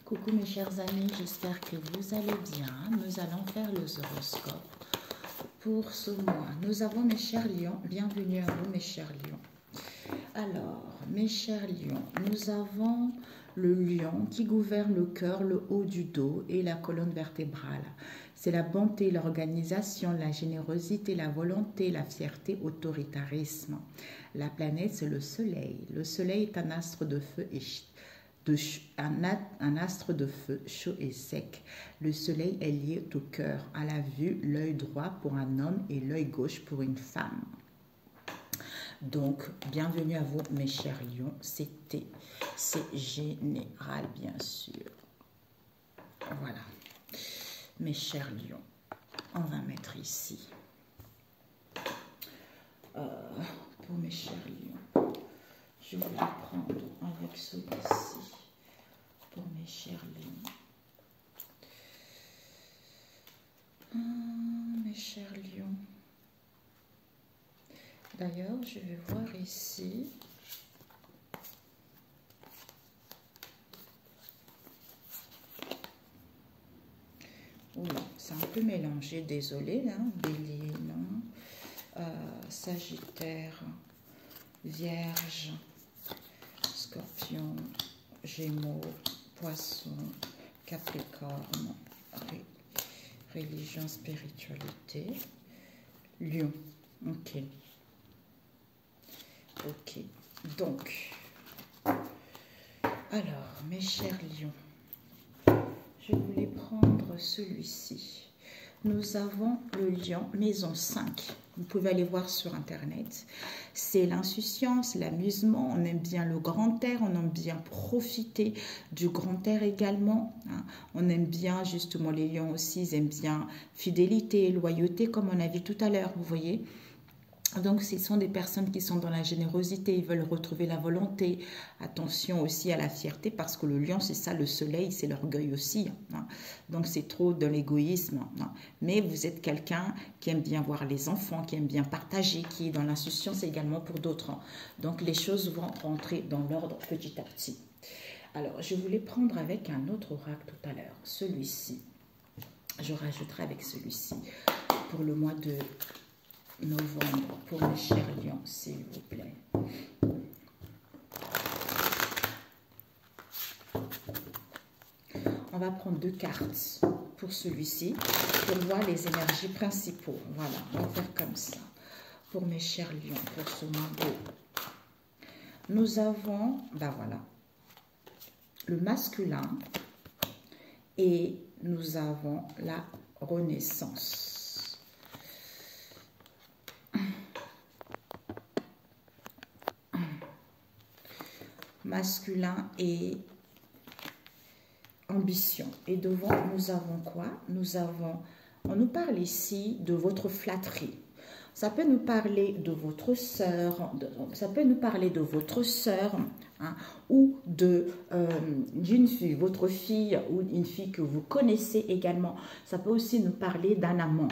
Coucou mes chers amis, j'espère que vous allez bien. Nous allons faire le horoscope pour ce mois. Nous avons mes chers lions, bienvenue à vous mes chers lions. Alors, mes chers lions, nous avons le lion qui gouverne le cœur, le haut du dos et la colonne vertébrale. C'est la bonté, l'organisation, la générosité, la volonté, la fierté, autoritarisme. La planète, c'est le soleil. Le soleil est un astre de feu et un astre de feu chaud et sec. Le soleil est lié au cœur, à la vue, l'œil droit pour un homme et l'œil gauche pour une femme. Donc, bienvenue à vous mes chers lions. C'est général bien sûr. Voilà. Mes chers lions, on va mettre ici. Pour mes chers lions, je vais les prendre avec celui-ci. Pour mes chers lions. Mes chers lions. D'ailleurs, je vais voir ici. Oula, c'est un peu mélangé, désolé, hein, Bélier, non. Sagittaire, Vierge, Scorpion, Gémeaux, Poisson, Capricorne, religion, spiritualité, Lion. Ok. Ok. Donc, alors, mes chers lions, je voulais prendre celui-ci. Nous avons le lion maison 5. Vous pouvez aller voir sur internet. C'est l'insouciance, l'amusement. On aime bien le grand air. On aime bien profiter du grand air également. On aime bien justement les lions aussi. Ils aiment bien fidélité, loyauté comme on a vu tout à l'heure. Vous voyez. Donc, ce sont des personnes qui sont dans la générosité, ils veulent retrouver la volonté. Attention aussi à la fierté, parce que le lion, c'est ça, le soleil, c'est l'orgueil aussi. Hein. Donc, c'est trop de l'égoïsme. Hein. Mais vous êtes quelqu'un qui aime bien voir les enfants, qui aime bien partager, qui est dans l'insouciance également pour d'autres. Hein. Donc, les choses vont rentrer dans l'ordre petit à petit. Alors, je voulais prendre avec un autre oracle tout à l'heure, celui-ci. Je rajouterai avec celui-ci pour le mois de novembre pour mes chers lions, s'il vous plaît. On va prendre 2 cartes pour celui-ci pour voir les énergies principaux. Voilà, on va faire comme ça. Pour mes chers lions, pour ce mois de... Nous avons, ben voilà, le masculin et nous avons la renaissance. Masculin et ambition. Et devant, nous avons quoi? Nous avons, on nous parle ici de votre flatterie. Ça peut nous parler de votre sœur, ça peut nous parler de votre sœur, hein, ou d'une fille, votre fille ou une fille que vous connaissez également. Ça peut aussi nous parler d'un amant.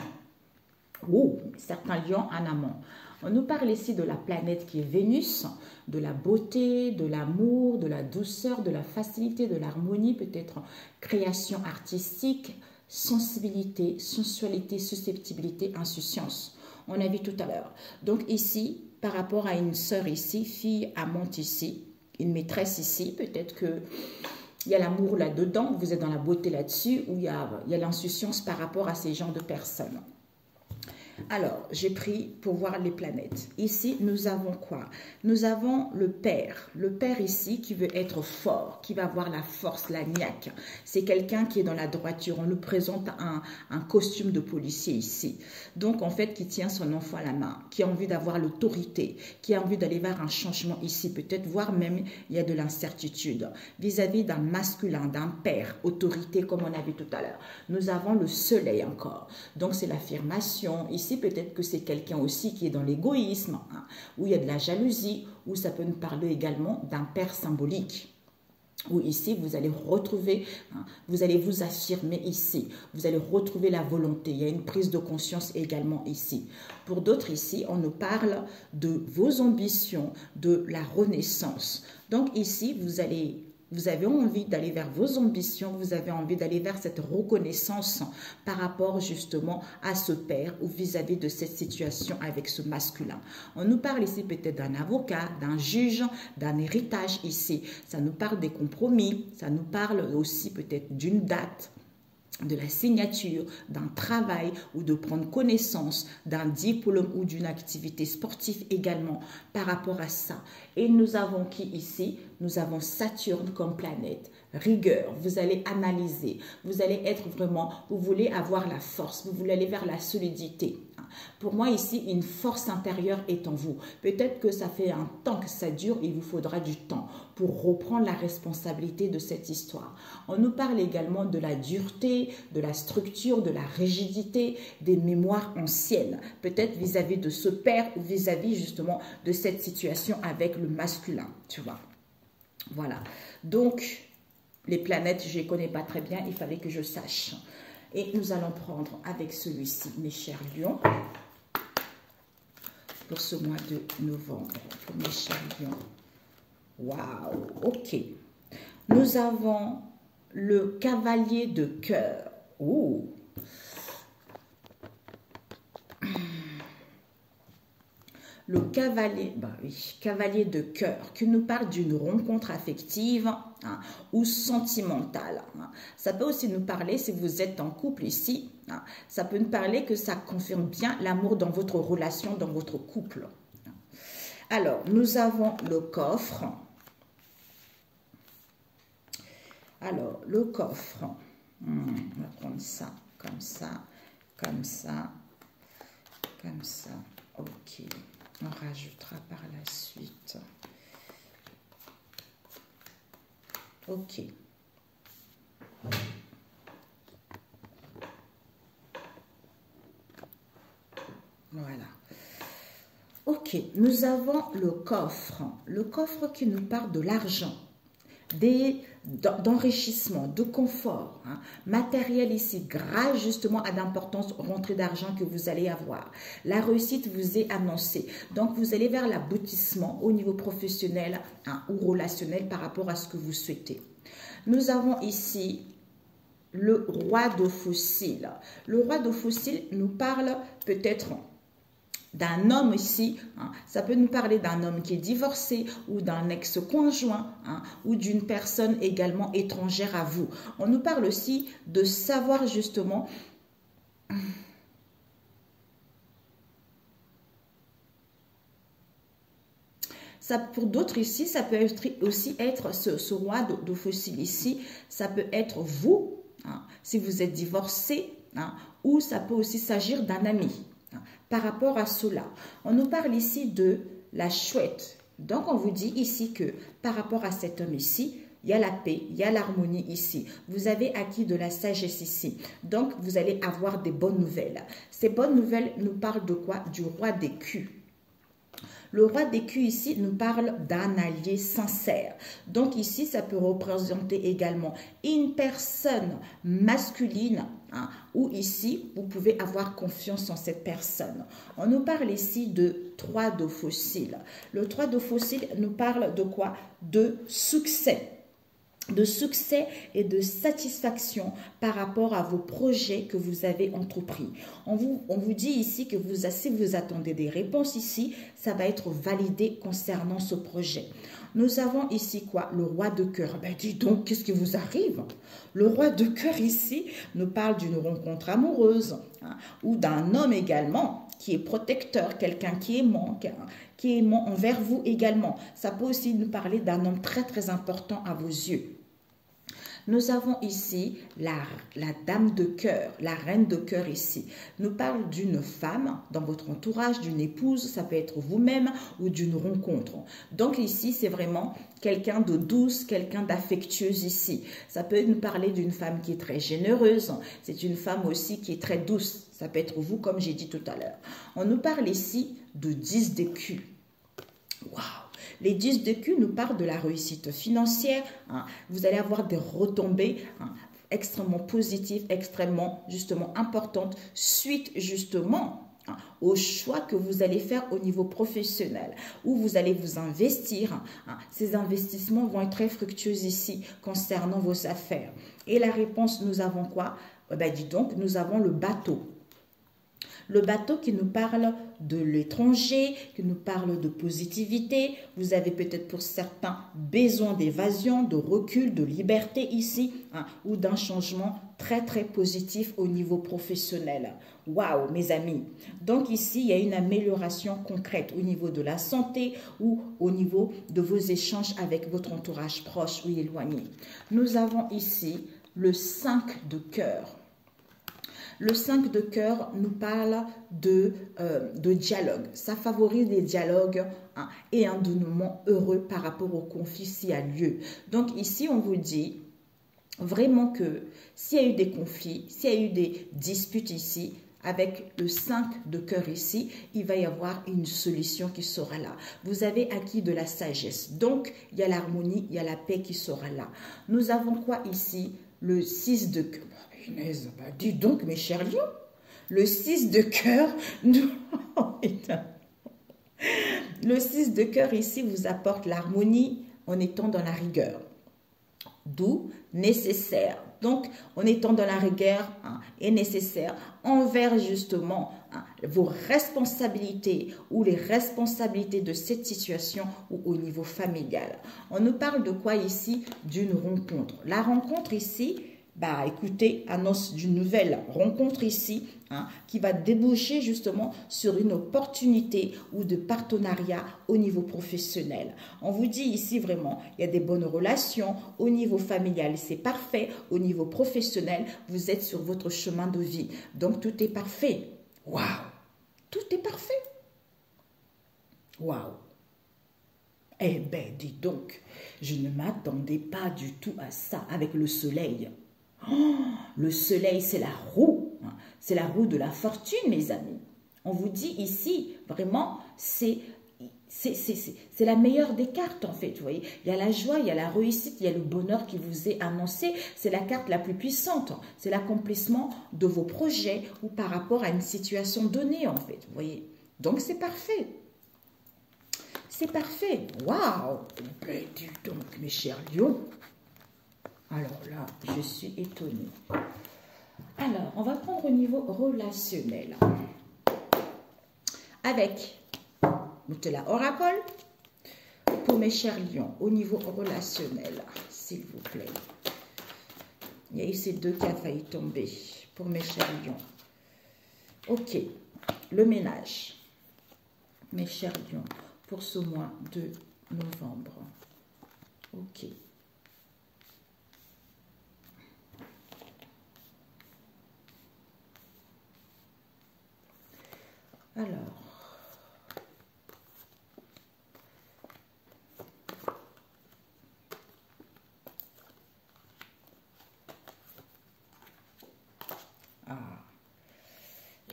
Ou certains lions, un amant. On nous parle ici de la planète qui est Vénus, de la beauté, de l'amour, de la douceur, de la facilité, de l'harmonie, peut-être création artistique, sensibilité, sensualité, susceptibilité, insouciance. On a vu tout à l'heure. Donc ici, par rapport à une sœur ici, fille, amante ici, une maîtresse ici, peut-être que il y a l'amour là-dedans, vous êtes dans la beauté là-dessus, ou il y a l'insouciance par rapport à ces genres de personnes. Alors, j'ai pris pour voir les planètes. Ici, nous avons quoi? Nous avons le père. Le père ici qui veut être fort, qui va avoir la force, la niaque. C'est quelqu'un qui est dans la droiture. On nous présente un costume de policier ici. Donc, en fait, qui tient son enfant à la main, qui a envie d'avoir l'autorité, qui a envie d'aller vers un changement ici. Peut-être, voire même, il y a de l'incertitude. Vis-à-vis d'un masculin, d'un père, autorité, comme on a vu tout à l'heure. Nous avons le soleil encore. Donc, c'est l'affirmation. Ici, peut-être que c'est quelqu'un aussi qui est dans l'égoïsme, hein, où il y a de la jalousie, ou ça peut nous parler également d'un père symbolique. Où ici, vous allez retrouver, hein, vous allez vous affirmer ici, vous allez retrouver la volonté. Il y a une prise de conscience également ici. Pour d'autres ici, on nous parle de vos ambitions, de la renaissance. Donc ici, vous allez Vous avez envie d'aller vers vos ambitions, vous avez envie d'aller vers cette reconnaissance par rapport justement à ce père ou vis-à-vis de cette situation avec ce masculin. On nous parle ici peut-être d'un avocat, d'un juge, d'un héritage ici. Ça nous parle des compromis, ça nous parle aussi peut-être d'une date, de la signature, d'un travail ou de prendre connaissance d'un diplôme ou d'une activité sportive également par rapport à ça. Et nous avons qui ici? Nous avons Saturne comme planète. Rigueur, vous allez analyser, vous allez être vraiment, vous voulez avoir la force, vous voulez aller vers la solidité. Pour moi ici, une force intérieure est en vous. Peut-être que ça fait un temps que ça dure, il vous faudra du temps pour reprendre la responsabilité de cette histoire. On nous parle également de la dureté, de la structure, de la rigidité, des mémoires anciennes. Peut-être vis-à-vis de ce père ou vis-à-vis justement de cette situation avec le masculin, tu vois. Voilà. Donc, les planètes, je ne les connais pas très bien, il fallait que je sache. Et nous allons prendre avec celui-ci, mes chers lions, pour ce mois de novembre, pour mes chers lions. Waouh, ok. Nous avons le cavalier de cœur. Oh. Le cavalier, bah oui, cavalier de cœur, qui nous parle d'une rencontre affective ou sentimentale. Ça peut aussi nous parler, si vous êtes en couple ici, ça peut nous parler que ça confirme bien l'amour dans votre relation, dans votre couple. Alors, nous avons le coffre. Alors, le coffre, on va prendre ça, comme ça, comme ça, comme ça, ok. On rajoutera par la suite. Ok. Voilà. Ok, nous avons le coffre. Le coffre qui nous parle de l'argent, d'enrichissement, de confort, matériel ici, grâce justement à l'importance rentrée d'argent que vous allez avoir. La réussite vous est annoncée. Donc, vous allez vers l'aboutissement au niveau professionnel ou relationnel par rapport à ce que vous souhaitez. Nous avons ici le roi de fossiles. Le roi de fossiles nous parle peut-être d'un homme ici, ça peut nous parler d'un homme qui est divorcé ou d'un ex-conjoint ou d'une personne également étrangère à vous. On nous parle aussi de savoir justement ça, pour d'autres ici, ça peut aussi être ce roi de fossiles ici, ça peut être vous, si vous êtes divorcé, ou ça peut aussi s'agir d'un ami. Par rapport à cela, on nous parle ici de la chouette. Donc, on vous dit ici que par rapport à cet homme ici, il y a la paix, il y a l'harmonie ici. Vous avez acquis de la sagesse ici. Donc, vous allez avoir des bonnes nouvelles. Ces bonnes nouvelles nous parlent de quoi? Du roi d'écus. Le roi d'écus ici nous parle d'un allié sincère. Donc ici, ça peut représenter également une personne masculine où ici, vous pouvez avoir confiance en cette personne. On nous parle ici de 3 de fossiles. Le 3 de fossiles nous parle de quoi? De succès. De succès et de satisfaction par rapport à vos projets que vous avez entrepris. On vous dit ici que si vous attendez des réponses ici, ça va être validé concernant ce projet. Nous avons ici quoi? Le roi de cœur. Ben dis donc, qu'est-ce qui vous arrive? Le roi de cœur ici nous parle d'une rencontre amoureuse ou d'un homme également qui est protecteur, quelqu'un qui est aimant envers vous également. Ça peut aussi nous parler d'un homme très très important à vos yeux. Nous avons ici la dame de cœur, la reine de cœur ici. Nous parle d'une femme dans votre entourage, d'une épouse, ça peut être vous-même ou d'une rencontre. Donc ici, c'est vraiment quelqu'un de douce, quelqu'un d'affectueuse ici. Ça peut nous parler d'une femme qui est très généreuse. C'est une femme aussi qui est très douce. Ça peut être vous, comme j'ai dit tout à l'heure. On nous parle ici de 10 d'écus. Waouh! Les 10 d'écus nous parlent de la réussite financière. Vous allez avoir des retombées extrêmement positives, extrêmement justement importantes, suite justement hein, aux choix que vous allez faire au niveau professionnel, où vous allez vous investir. Hein. Ces investissements vont être très fructueux ici concernant vos affaires. Et la réponse, nous avons quoi? Ben, dis donc, nous avons le bateau. Le bateau qui nous parle de l'étranger, qui nous parle de positivité. Vous avez peut-être pour certains besoin d'évasion, de recul, de liberté ici, hein, ou d'un changement très très positif au niveau professionnel. Waouh, mes amis. Donc ici, il y a une amélioration concrète au niveau de la santé ou au niveau de vos échanges avec votre entourage proche ou éloigné. Nous avons ici le 5 de cœur. Le 5 de cœur nous parle de dialogue. Ça favorise les dialogues, hein, et un dénouement heureux par rapport au conflit s'il y a lieu. Donc ici, on vous dit vraiment que s'il y a eu des conflits, s'il y a eu des disputes ici, avec le 5 de cœur ici, il va y avoir une solution qui sera là. Vous avez acquis de la sagesse. Donc, il y a l'harmonie, il y a la paix qui sera là. Nous avons quoi ici? Le 6 de cœur. Inès, bah, dis donc, mes chers lions, le 6 de cœur, le 6 de cœur ici vous apporte l'harmonie en étant dans la rigueur, d'où nécessaire. Donc, en étant dans la rigueur, hein, est nécessaire envers justement, hein, vos responsabilités ou les responsabilités de cette situation ou au niveau familial. On nous parle de quoi ici? D'une rencontre. La rencontre ici, bah écoutez, annonce d'une nouvelle rencontre ici, hein, qui va déboucher justement sur une opportunité ou de partenariat au niveau professionnel. On vous dit ici vraiment, il y a des bonnes relations au niveau familial, c'est parfait. Au niveau professionnel, vous êtes sur votre chemin de vie. Donc tout est parfait. Waouh! Tout est parfait. Waouh! Eh bien, dis donc, je ne m'attendais pas du tout à ça avec le soleil. Oh, le soleil, c'est la roue. C'est la roue de la fortune, mes amis. On vous dit ici, vraiment, c'est la meilleure des cartes, en fait. Vous voyez, il y a la joie, il y a la réussite, il y a le bonheur qui vous est annoncé. C'est la carte la plus puissante. C'est l'accomplissement de vos projets ou par rapport à une situation donnée, en fait. Vous voyez, donc c'est parfait. C'est parfait. Waouh! Ben, dis donc, mes chers lions. Alors là, je suis étonnée. Alors, on va prendre au niveau relationnel. Avec Moutela Oracle, pour mes chers lions, au niveau relationnel, s'il vous plaît. Il y a eu ces deux qui a failli tomber, pour mes chers lions. Ok, le ménage, mes chers lions, pour ce mois de novembre. Ok.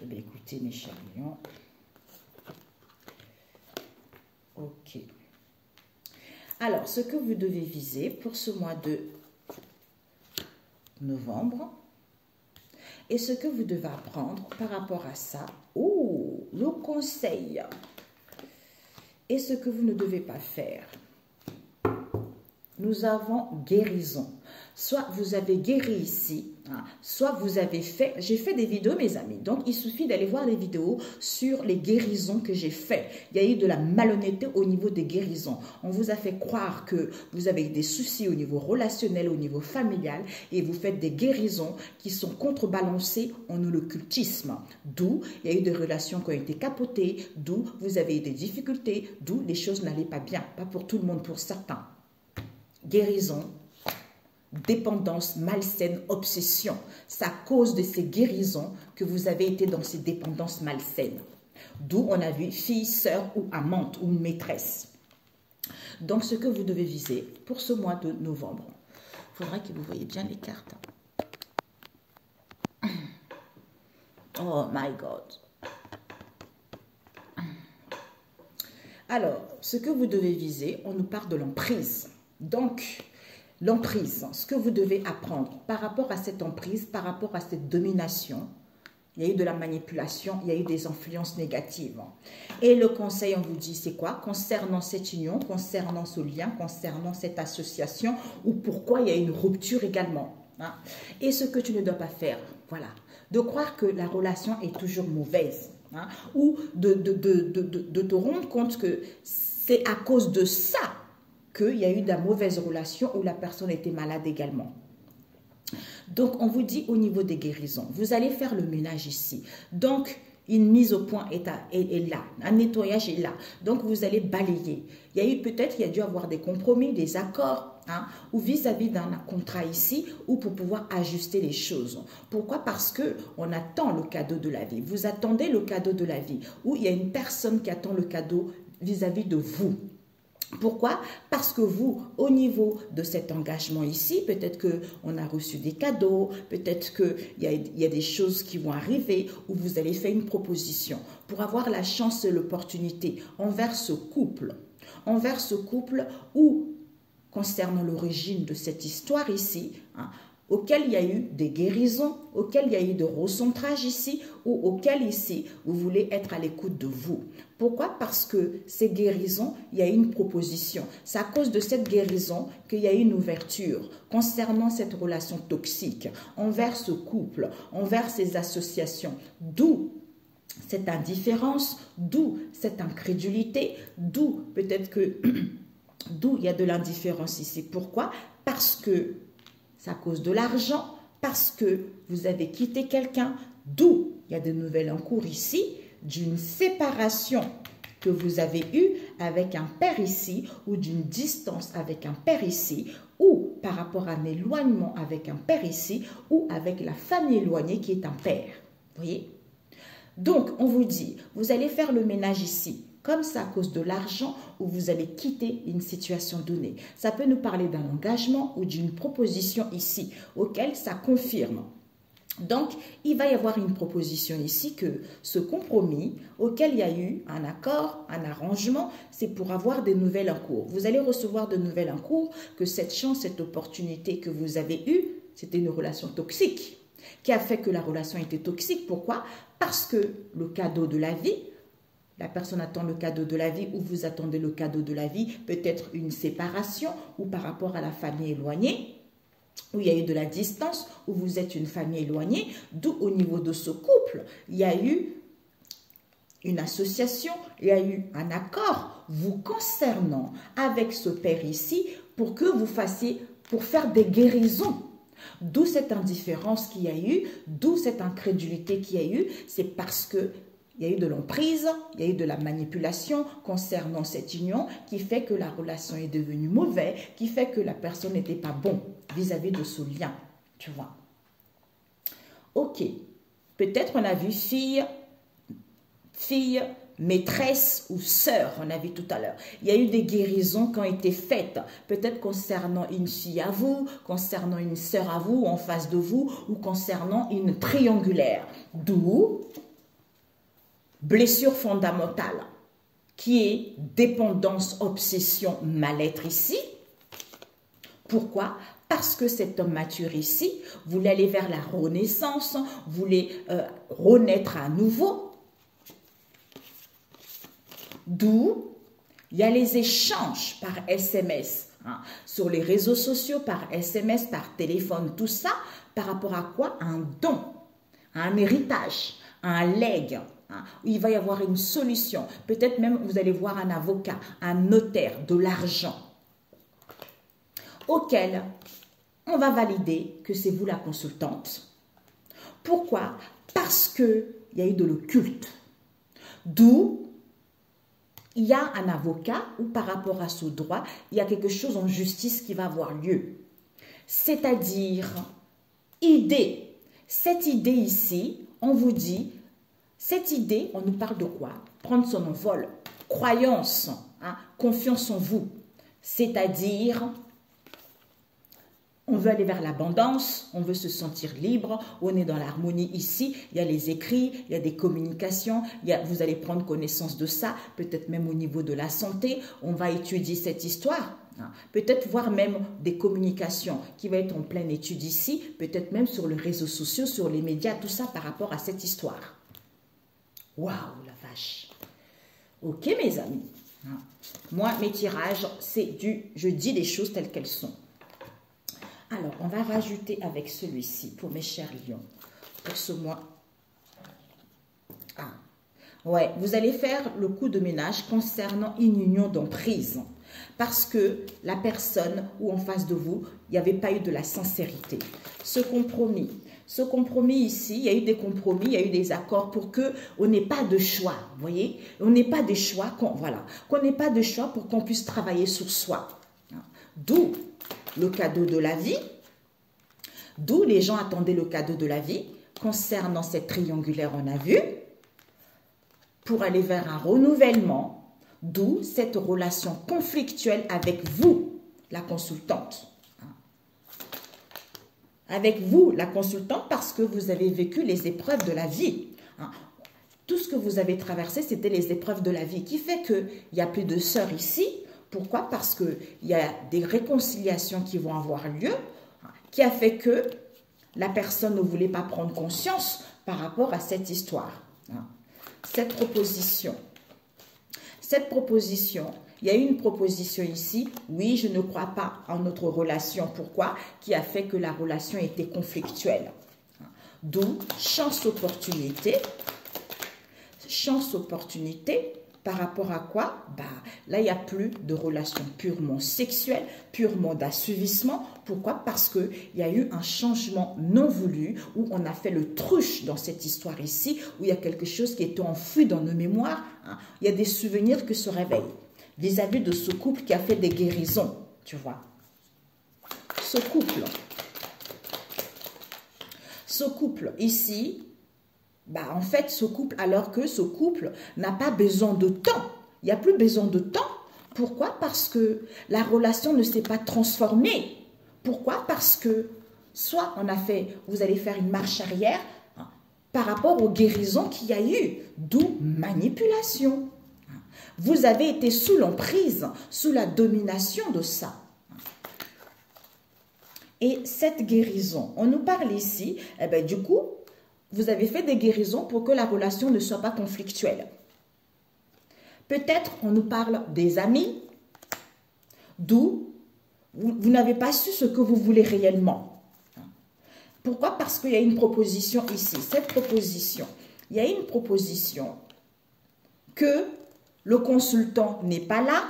Eh bien, écoutez, mes chers lions. Ok. Alors, ce que vous devez viser pour ce mois de novembre et ce que vous devez apprendre par rapport à ça. Oh, le conseil. Et ce que vous ne devez pas faire. Nous avons guérison. Soit vous avez guéri ici, hein, soit vous avez fait... J'ai fait des vidéos, mes amis. Donc, il suffit d'aller voir les vidéos sur les guérisons que j'ai faites. Il y a eu de la malhonnêteté au niveau des guérisons. On vous a fait croire que vous avez des soucis au niveau relationnel, au niveau familial, et vous faites des guérisons qui sont contrebalancées en occultisme. D'où il y a eu des relations qui ont été capotées, d'où vous avez eu des difficultés, d'où les choses n'allaient pas bien. Pas pour tout le monde, pour certains. Guérison, dépendance malsaine, obsession. C'est à cause de ces guérisons que vous avez été dans ces dépendances malsaines. D'où on a vu fille, sœur ou amante ou maîtresse. Donc, ce que vous devez viser pour ce mois de novembre, il faudra que vous voyez bien les cartes. Oh my God. Alors, ce que vous devez viser, on nous parle de l'emprise. Donc, l'emprise, ce que vous devez apprendre par rapport à cette emprise, par rapport à cette domination, il y a eu de la manipulation, il y a eu des influences négatives. Et le conseil, on vous dit, c'est quoi? Concernant cette union, concernant ce lien, concernant cette association, ou pourquoi il y a une rupture également. Hein. Et ce que tu ne dois pas faire, voilà, de croire que la relation est toujours mauvaise, hein, ou de te rendre compte que c'est à cause de ça qu'il y a eu de la mauvaise relation ou la personne était malade également. Donc, on vous dit au niveau des guérisons, vous allez faire le ménage ici. Donc, une mise au point est là, un nettoyage est là. Donc, vous allez balayer. Il y a eu peut-être, il y a dû avoir des compromis, des accords, hein, ou vis-à-vis d'un contrat ici, ou pour pouvoir ajuster les choses. Pourquoi? Parce qu'on attend le cadeau de la vie. Vous attendez le cadeau de la vie, ou il y a une personne qui attend le cadeau vis-à-vis de vous. Pourquoi? Parce que vous, au niveau de cet engagement ici, peut-être qu'on a reçu des cadeaux, peut-être qu'il y a des choses qui vont arriver où vous allez faire une proposition pour avoir la chance et l'opportunité envers ce couple ou concernant l'origine de cette histoire ici, hein, auquel il y a eu des guérisons, auquel il y a eu de recentrage ici, ou auquel ici, vous voulez être à l'écoute de vous. Pourquoi? Parce que ces guérisons, il y a eu une proposition. C'est à cause de cette guérison qu'il y a eu une ouverture concernant cette relation toxique, envers ce couple, envers ces associations. D'où cette indifférence, d'où cette incrédulité, d'où peut-être que... d'où il y a de l'indifférence ici. Pourquoi? Parce que c'est à cause de l'argent, parce que vous avez quitté quelqu'un, d'où il y a de nouvelles en cours ici, d'une séparation que vous avez eue avec un père ici, ou d'une distance avec un père ici, ou par rapport à un éloignement avec un père ici, ou avec la famille éloignée qui est un père. Vous voyez? Donc, on vous dit, vous allez faire le ménage ici. Comme c'est à cause de l'argent où vous allez quitter une situation donnée. Ça peut nous parler d'un engagement ou d'une proposition ici, auquel ça confirme. Donc, il va y avoir une proposition ici que ce compromis auquel il y a eu un accord, un arrangement, c'est pour avoir des nouvelles en cours. Vous allez recevoir de nouvelles en cours, que cette chance, cette opportunité que vous avez eue, c'était une relation toxique qui a fait que la relation était toxique. Pourquoi? Parce que le cadeau de la vie, la personne attend le cadeau de la vie ou vous attendez le cadeau de la vie, peut-être une séparation ou par rapport à la famille éloignée, où il y a eu de la distance, où vous êtes une famille éloignée, d'où au niveau de ce couple, il y a eu une association, il y a eu un accord vous concernant avec ce père ici pour que vous fassiez, pour faire des guérisons. D'où cette indifférence qu'il y a eu, d'où cette incrédulité qu'il y a eu, c'est parce que il y a eu de l'emprise, il y a eu de la manipulation concernant cette union qui fait que la relation est devenue mauvaise, qui fait que la personne n'était pas bonne vis-à-vis de ce lien, tu vois. Ok, peut-être on a vu fille, maîtresse ou sœur, on a vu tout à l'heure. Il y a eu des guérisons qui ont été faites, peut-être concernant une fille à vous, concernant une sœur à vous, en face de vous, ou concernant une triangulaire. D'où blessure fondamentale, qui est dépendance, obsession, mal-être ici. Pourquoi? Parce que cet homme mature ici voulait aller vers la renaissance, voulait renaître à nouveau. D'où il y a les échanges par SMS, hein, sur les réseaux sociaux, par SMS, par téléphone, tout ça, par rapport à quoi? À un don, à un héritage, à un legs. Hein, il va y avoir une solution. Peut-être même vous allez voir un avocat, un notaire, de l'argent, auquel on va valider que c'est vous la consultante. Pourquoi? Parce qu'il y a eu de l'occulte. D'où il y a un avocat ou par rapport à ce droit, il y a quelque chose en justice qui va avoir lieu. C'est-à-dire, idée. Cette idée ici, on vous dit, cette idée, on nous parle de quoi? Prendre son envol, croyance, hein, confiance en vous. C'est-à-dire, on veut aller vers l'abondance, on veut se sentir libre, on est dans l'harmonie ici, il y a les écrits, il y a des communications, vous allez prendre connaissance de ça, peut-être même au niveau de la santé, on va étudier cette histoire. Peut-être voir même des communications qui vont être en pleine étude ici, peut-être même sur les réseaux sociaux, sur les médias, tout ça par rapport à cette histoire. Waouh, la vache. Ok, mes amis. Moi, mes tirages, c'est je dis les choses telles qu'elles sont. Alors, on va rajouter avec celui-ci pour mes chers lions, pour ce mois. Ouais, vous allez faire le coup de ménage concernant une union d'emprise. Parce que la personne ou en face de vous, il n'y avait pas eu de la sincérité. Ce compromis ici, il y a eu des compromis, il y a eu des accords pour qu'on n'ait pas de choix, vous voyez. On n'ait pas de choix, qu'on n'ait pas de choix pour qu'on puisse travailler sur soi. D'où le cadeau de la vie, d'où les gens attendaient le cadeau de la vie concernant cette triangulaire, on a vu, pour aller vers un renouvellement, d'où cette relation conflictuelle avec vous, la consultante. Avec vous, la consultante, parce que vous avez vécu les épreuves de la vie. Tout ce que vous avez traversé, c'était les épreuves de la vie, qui fait qu'il n'y a plus de sœurs ici. Pourquoi? Parce qu'il y a des réconciliations qui vont avoir lieu, qui a fait que la personne ne voulait pas prendre conscience par rapport à cette histoire. Cette proposition, il y a eu une proposition ici, oui, je ne crois pas en notre relation. Pourquoi? Qui a fait que la relation était conflictuelle. D'où chance-opportunité. Chance-opportunité par rapport à quoi? Là, il n'y a plus de relation purement sexuelle, purement d'assujettissement. Pourquoi? Parce qu'il y a eu un changement non voulu, où on a fait le truche dans cette histoire ici, où il y a quelque chose qui est enfoui dans nos mémoires. Il y a des souvenirs qui se réveillent vis-à-vis de ce couple qui a fait des guérisons, tu vois. Ce couple ici, en fait, ce couple, alors que ce couple n'a pas besoin de temps. Il n'y a plus besoin de temps. Pourquoi? Parce que la relation ne s'est pas transformée. Pourquoi? Parce que soit vous allez faire une marche arrière par rapport aux guérisons qu'il y a eu, d'où manipulation. Vous avez été sous l'emprise, sous la domination de ça. Et cette guérison, on nous parle ici, du coup, vous avez fait des guérisons pour que la relation ne soit pas conflictuelle. Peut-être on nous parle des amis, d'où vous n'avez pas su ce que vous voulez réellement. Pourquoi? Parce qu'il y a une proposition ici. Cette proposition, il y a une proposition que le consultant n'est pas là.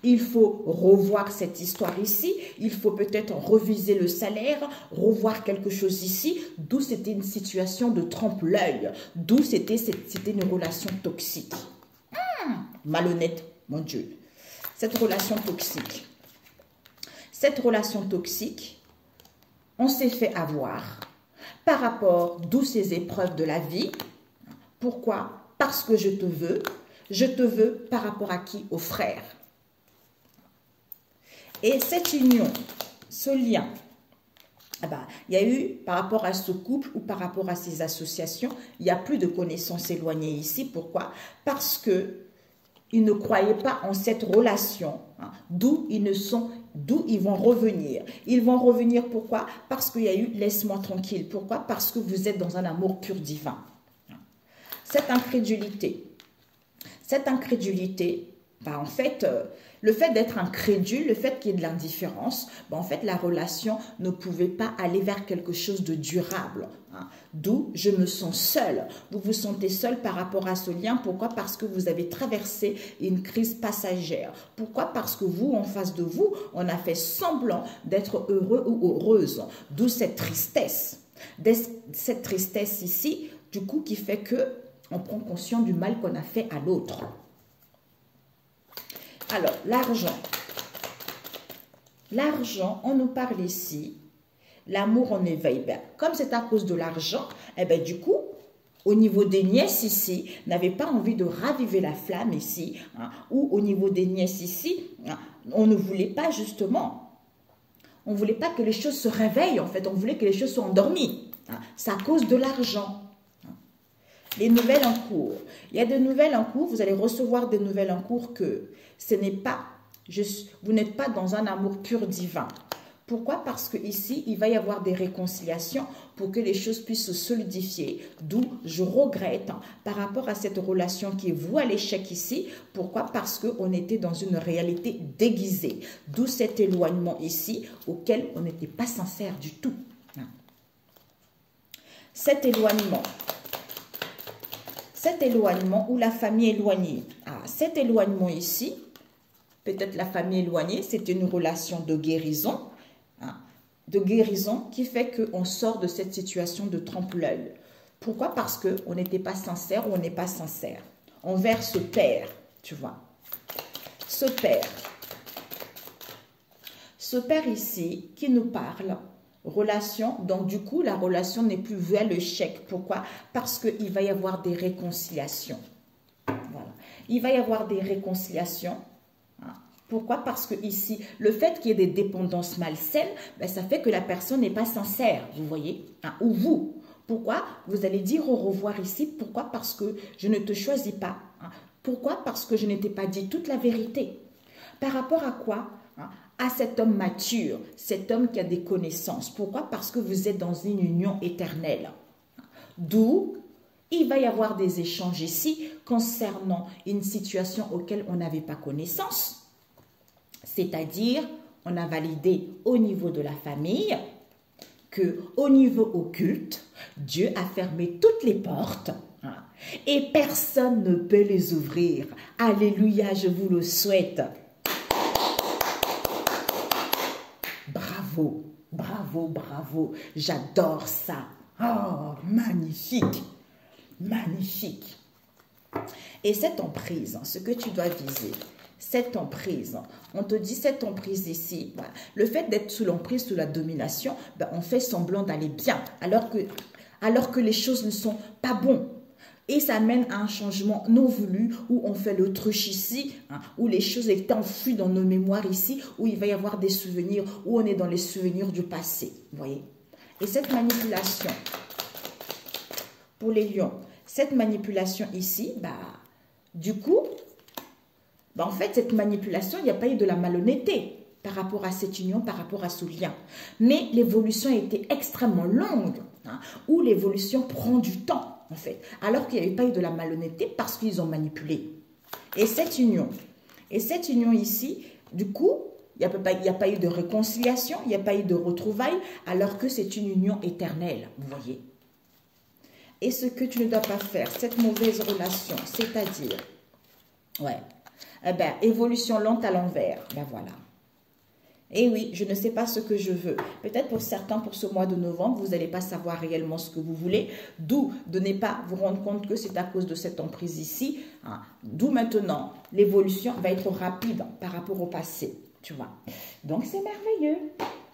Il faut revoir cette histoire ici. Il faut peut-être reviser le salaire, revoir quelque chose ici. D'où c'était une situation de trompe-l'œil. D'où c'était une relation toxique. Malhonnête, mon Dieu. Cette relation toxique. Cette relation toxique, on s'est fait avoir par rapport d'où ces épreuves de la vie. Pourquoi? Parce que je te veux. Je te veux par rapport à qui? Au frère. Et cette union, ce lien, il y a eu par rapport à ce couple ou par rapport à ces associations, il n'y a plus de connaissances éloignées ici. Pourquoi? Parce qu'ils ne croyaient pas en cette relation, d'où ils vont revenir. Ils vont revenir pourquoi? Parce qu'il y a eu laisse-moi tranquille. Pourquoi? Parce que vous êtes dans un amour pur divin. Cette incrédulité, en fait, le fait d'être incrédule, le fait qu'il y ait de l'indifférence, en fait, la relation ne pouvait pas aller vers quelque chose de durable. D'où je me sens seule. Vous vous sentez seule par rapport à ce lien. Pourquoi? Parce que vous avez traversé une crise passagère. Pourquoi? Parce que vous, en face de vous, on a fait semblant d'être heureux ou heureuse. D'où cette tristesse. Cette tristesse ici, du coup, qui fait que on prend conscience du mal qu'on a fait à l'autre. Alors, l'argent. L'argent, on nous parle ici, l'amour en éveil. Comme c'est à cause de l'argent, du coup, au niveau des nièces ici, n'avaient pas envie de raviver la flamme ici, ou au niveau des nièces ici, on ne voulait pas justement, on ne voulait pas que les choses se réveillent en fait, on voulait que les choses soient endormies. C'est à cause de l'argent. Les nouvelles en cours. Il y a des nouvelles en cours, vous allez recevoir des nouvelles en cours que ce n'est pas Vous n'êtes pas dans un amour pur divin. Pourquoi? Parce que ici, il va y avoir des réconciliations pour que les choses puissent se solidifier. D'où je regrette par rapport à cette relation qui est vouée à l'échec ici. Pourquoi? Parce qu'on était dans une réalité déguisée. D'où cet éloignement ici auquel on n'était pas sincère du tout. Cet éloignement ou la famille éloignée. Cet éloignement ici, peut-être la famille éloignée, c'était une relation de guérison. Qui fait qu'on sort de cette situation de trompe-l'œil. Pourquoi? Parce qu'on n'était pas sincère ou on n'est pas sincère envers ce père, tu vois. Ce père ici qui nous parle, relation, donc du coup la relation n'est plus vue à l'échec. Pourquoi? Parce qu'il va y avoir des réconciliations. Voilà. Il va y avoir des réconciliations. Pourquoi? Parce que ici, le fait qu'il y ait des dépendances malsaines, ça fait que la personne n'est pas sincère, vous voyez, ou vous. Pourquoi? Vous allez dire au revoir ici. Pourquoi? Parce que je ne te choisis pas. Pourquoi? Parce que je ne t'ai pas dit toute la vérité. Par rapport à quoi? À cet homme mature, cet homme qui a des connaissances. Pourquoi? Parce que vous êtes dans une union éternelle. D'où il va y avoir des échanges ici concernant une situation auquel on n'avait pas connaissance. C'est-à-dire, on a validé au niveau de la famille qu'au niveau occulte, Dieu a fermé toutes les portes et personne ne peut les ouvrir. Alléluia, je vous le souhaite. Bravo, bravo, bravo. J'adore ça. Oh, magnifique, magnifique. Et cette emprise, ce que tu dois viser, cette emprise, on te dit cette emprise ici, le fait d'être sous l'emprise, sous la domination, on fait semblant d'aller bien, alors que les choses ne sont pas bonnes. Et ça mène à un changement non voulu, où on fait l'autruche ici, où les choses étaient enfouies dans nos mémoires ici, où il va y avoir des souvenirs, où on est dans les souvenirs du passé, vous voyez. Et cette manipulation, pour les lions, cette manipulation ici, du coup, en fait, cette manipulation, il n'y a pas eu de la malhonnêteté par rapport à cette union, par rapport à ce lien. Mais l'évolution a été extrêmement longue, où l'évolution prend du temps, en fait. Alors qu'il n'y avait pas eu de la malhonnêteté parce qu'ils ont manipulé. Et cette union ici, du coup, il n'y a pas eu de réconciliation, il n'y a pas eu de retrouvailles, alors que c'est une union éternelle, vous voyez. Et ce que tu ne dois pas faire, cette mauvaise relation, c'est-à-dire, évolution lente à l'envers, voilà. Et oui, je ne sais pas ce que je veux. Peut-être pour certains, pour ce mois de novembre, vous n'allez pas savoir réellement ce que vous voulez. D'où de ne pas vous rendre compte que c'est à cause de cette emprise ici. D'où maintenant, l'évolution va être rapide par rapport au passé. Tu vois. Donc, c'est merveilleux.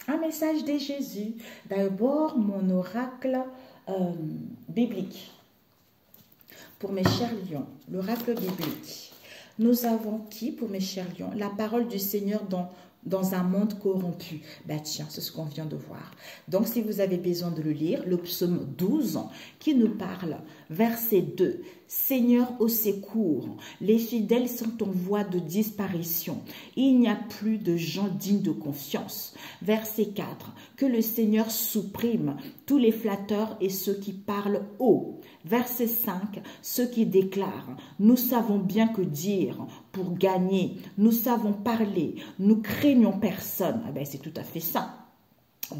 Un message de Jésus. D'abord, mon oracle biblique. Pour mes chers lions, l'oracle biblique. Nous avons qui pour mes chers lions? La parole du Seigneur dans un monde corrompu. Tiens, c'est ce qu'on vient de voir. Donc, si vous avez besoin de le lire, le psaume 12 qui nous parle, verset 2. Seigneur, au secours, les fidèles sont en voie de disparition. Il n'y a plus de gens dignes de confiance. Verset 4. Que le Seigneur supprime tous les flatteurs et ceux qui parlent haut. Verset 5. Ceux qui déclarent, nous savons bien que dire pour gagner, nous savons parler, nous craignons personne. C'est tout à fait ça.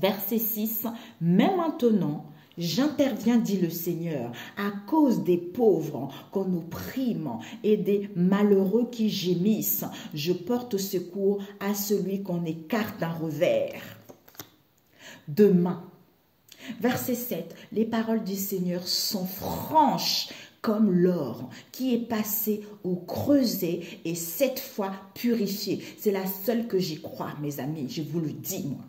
Verset 6. Mais maintenant, j'interviens, dit le Seigneur, à cause des pauvres qu'on opprime et des malheureux qui gémissent. Je porte secours à celui qu'on écarte d'un revers. Demain, verset 7, les paroles du Seigneur sont franches comme l'or qui est passé au creuset et 7 fois purifié. C'est la seule que j'y crois, mes amis, je vous le dis, moi.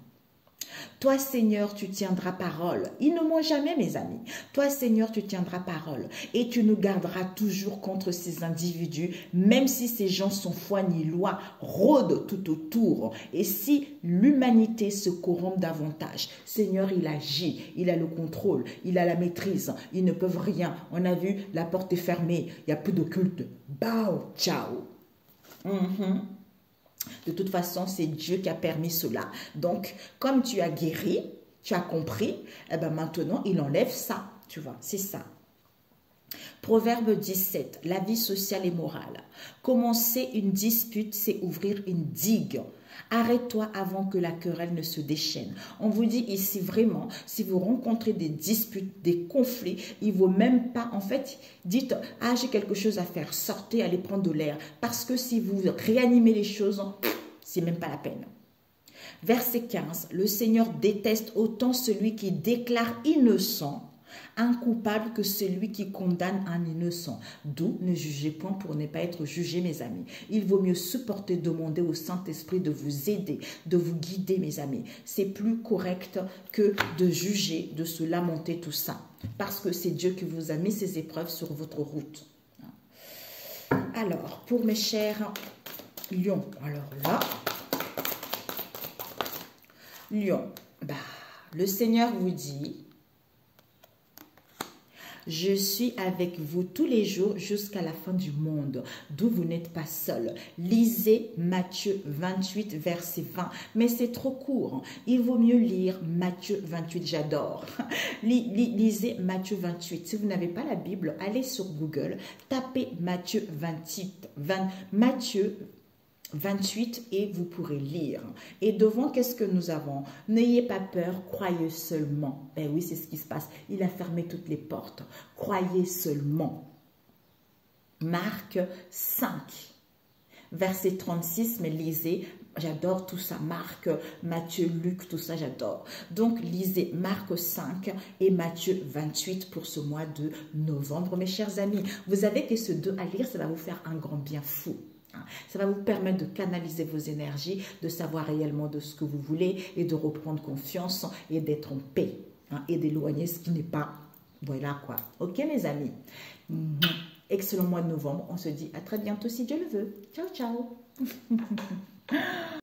Toi, Seigneur, tu tiendras parole. Ils ne mentent jamais, mes amis. Toi, Seigneur, tu tiendras parole. Et tu nous garderas toujours contre ces individus, même si ces gens sans foi ni loi rôdent tout autour. Et si l'humanité se corrompt davantage, Seigneur, il agit, il a le contrôle, il a la maîtrise. Ils ne peuvent rien. On a vu, la porte est fermée, il n'y a plus de culte. Bao, ciao. De toute façon, c'est Dieu qui a permis cela. Donc, comme tu as guéri, tu as compris, eh ben maintenant, il enlève ça. Tu vois, c'est ça. Proverbe 17, la vie sociale et morale. Commencer une dispute, c'est ouvrir une digue. Arrête-toi avant que la querelle ne se déchaîne. On vous dit ici vraiment, si vous rencontrez des disputes, des conflits, il ne vaut même pas, en fait, dites, ah j'ai quelque chose à faire, sortez, allez prendre de l'air. Parce que si vous réanimez les choses, c'est même pas la peine. Verset 15, le Seigneur déteste autant celui qui déclare innocent un coupable que celui qui condamne un innocent. D'où ne jugez point pour ne pas être jugé, mes amis. Il vaut mieux supporter, demander au Saint-Esprit de vous aider, de vous guider, mes amis. C'est plus correct que de juger, de se lamenter, tout ça. Parce que c'est Dieu qui vous a mis ces épreuves sur votre route. Alors, pour mes chers lions, alors là, lion, le Seigneur vous dit... Je suis avec vous tous les jours jusqu'à la fin du monde, d'où vous n'êtes pas seul. Lisez Matthieu 28, verset 20. Mais c'est trop court. Il vaut mieux lire Matthieu 28, j'adore. Lisez Matthieu 28. Si vous n'avez pas la Bible, allez sur Google, tapez Matthieu 28 et vous pourrez lire. Et devant, qu'est-ce que nous avons? N'ayez pas peur, croyez seulement. Ben oui, c'est ce qui se passe. Il a fermé toutes les portes. Croyez seulement. Marc 5, verset 36, mais lisez. J'adore tout ça. Marc, Matthieu, Luc, tout ça, j'adore. Donc, lisez Marc 5 et Matthieu 28 pour ce mois de novembre, mes chers amis. Vous avez que ce deux à lire, ça va vous faire un grand bien fou. Ça va vous permettre de canaliser vos énergies, de savoir réellement de ce que vous voulez et de reprendre confiance et d'être en paix et d'éloigner ce qui n'est pas. Voilà quoi. Ok mes amis. Excellent mois de novembre. On se dit à très bientôt si Dieu le veut. Ciao, ciao.